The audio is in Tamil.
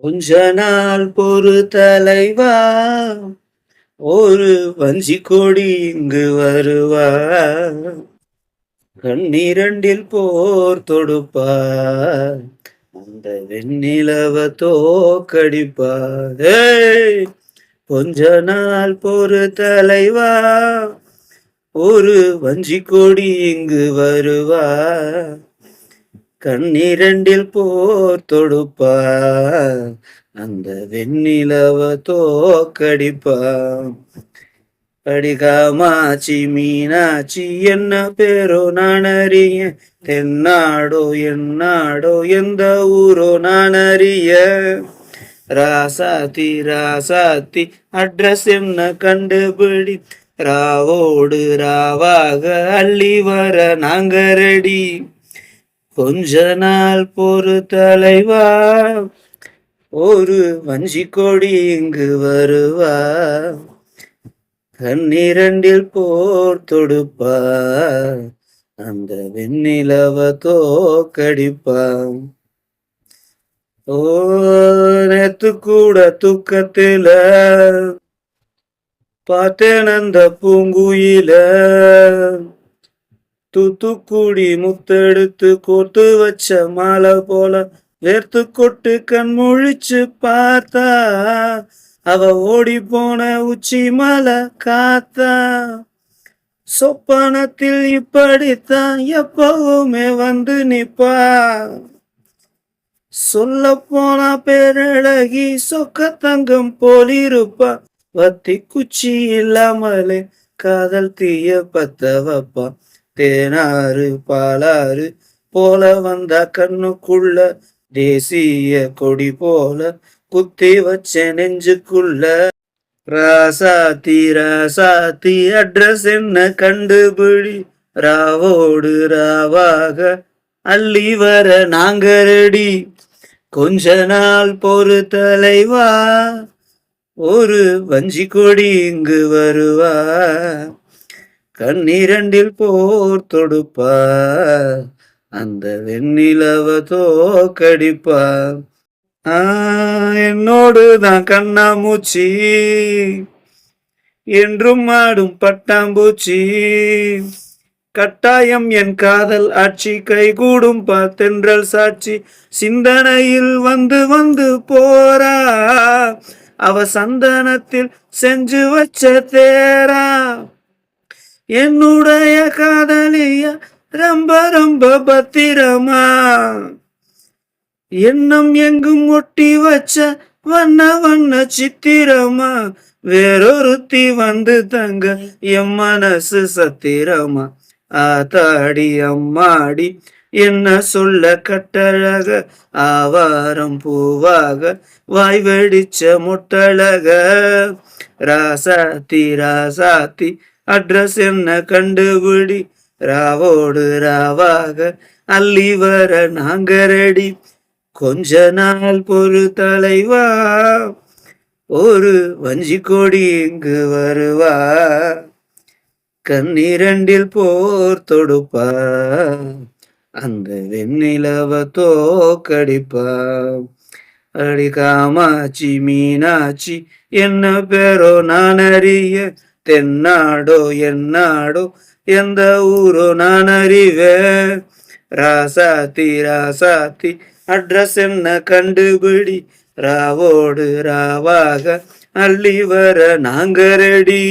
கொஞ்ச நாள் பொறு தலைவா, ஒரு வஞ்சி கொடி இங்கு வருவா, கண்ணிரண்டில் போர் தொடுப்பார், அந்த வெண்ணிலவ தோக்கடிப்பார். ஏய்! கொஞ்ச நாள் பொறு தலைவா, ஒரு வஞ்சி கொடி இங்கு வருவா, கண்ணிரண்டில் போர் தொடுப்பா, அந்த வெண்ணிலவ தோக்கடிப்பா. அடிகாமாச்சி மீனாட்சி என்ன பேரோ நான் அறிய, தென்னாடோ என்னாடோ எந்த ஊரோ நான் அறிய, ராசாத்தி ராசாத்தி அட்ரஸ் என்ன கண்டுபிடி, ராவோடு ராவாக அள்ளி வர நாங்க ரெடி. கொஞ்ச நாள் பொறு தலைவா, ஒரு வஞ்சி கொடி இங்கு வருவா, கண்ணிரண்டில் போர் தொடுப்பா, அந்த வெண்ணிலவ தோக்கடிப்பா. ஓ, நேத்து கூட துக்கத்தில பார்த்தேன் அந்த பூங்குயில, தூத்துக்குடி முத்தெடுத்து கோர்த்து வச்ச மாலை போல வேர்த்து கொட்டு கண் முழிச்சு பார்த்தா, அவ ஓடி போன உச்சி மலை காத்தா. சொப்பனத்தில் இப்படித்தான் எப்பவுமே வந்து நிப்பா, சொல்ல போனா பேரழகி சொக்க தங்கம் போலிருப்பா, வத்தி குச்சி இல்லாமலே காதல் தீய பத்த வப்பா, தேனாறு பாலாறு போல வந்த கண்ணுக்குள்ள, தேசிய கொடி போல குத்தி வச்ச நெஞ்சுக்குள்ள. ராசாத்தி ராசாத்தி அட்ரஸ் என்ன கண்டுபிடி, ராவோடு ராவாக அள்ளி வர நாங்க ரெடி. கொஞ்ச நாள் பொறு தலைவா, ஒரு வஞ்சி கொடி இங்கு வருவா, கண்ணிரண்டில் போர் தொடுப்பா, அந்த வெண்ணிலவ தோக்கடிப்பா. என்னோடு தான் கண்ணாமூச்சி, என்றும் ஆடும் பட்டாம்பூச்சி, கட்டாயம் என் காதல் ஆட்சி கைகூடும் பார்த்தென்றல் சாட்சி, சிந்தனையில் வந்து வந்து போரா, அவ சந்தனத்தில் செஞ்சு வச்ச தேரா, என்னுடைய காதலிய ரொம்ப ரொம்ப பத்திரமா, எண்ணம் எங்கும் ஒட்டி வச்ச வண்ண வண்ண சித்திரமா, வேறொருத்தி வந்து தங்க என் மனசு சத்திரமா, ஆத்தாடி அம்மாடி என்ன சொல்ல கட்டழக, ஆவாரம் பூவாக வாய் வெடிச்ச முட்டழக, ராசாத்தி ராசாத்தி அட்ரஸ் என்ன கண்டுபிடி, ராவோடு ராவாக அள்ளி வர நாங்க ரெடி. கொஞ்ச நாள் பொறு தலைவா, ஒரு வஞ்சி கொடி இங்கு வருவா, கண்ணிரண்டில் போர் தொடுப்பா, அந்த வெண்ணிலவ தோக்கடிப்பா. அடி காமாட்சி மீனாட்சி என்ன பேரோ நான் அறிய, தென்னாடோ என்னாடோ எந்த ஊரோ நான் அறிவேன், ராசாத்தி ராசாத்தி அட்ரஸ் என்ன கண்டுபிடி, ராவோடு ராவாக அள்ளி வர நாங்க ரெடி.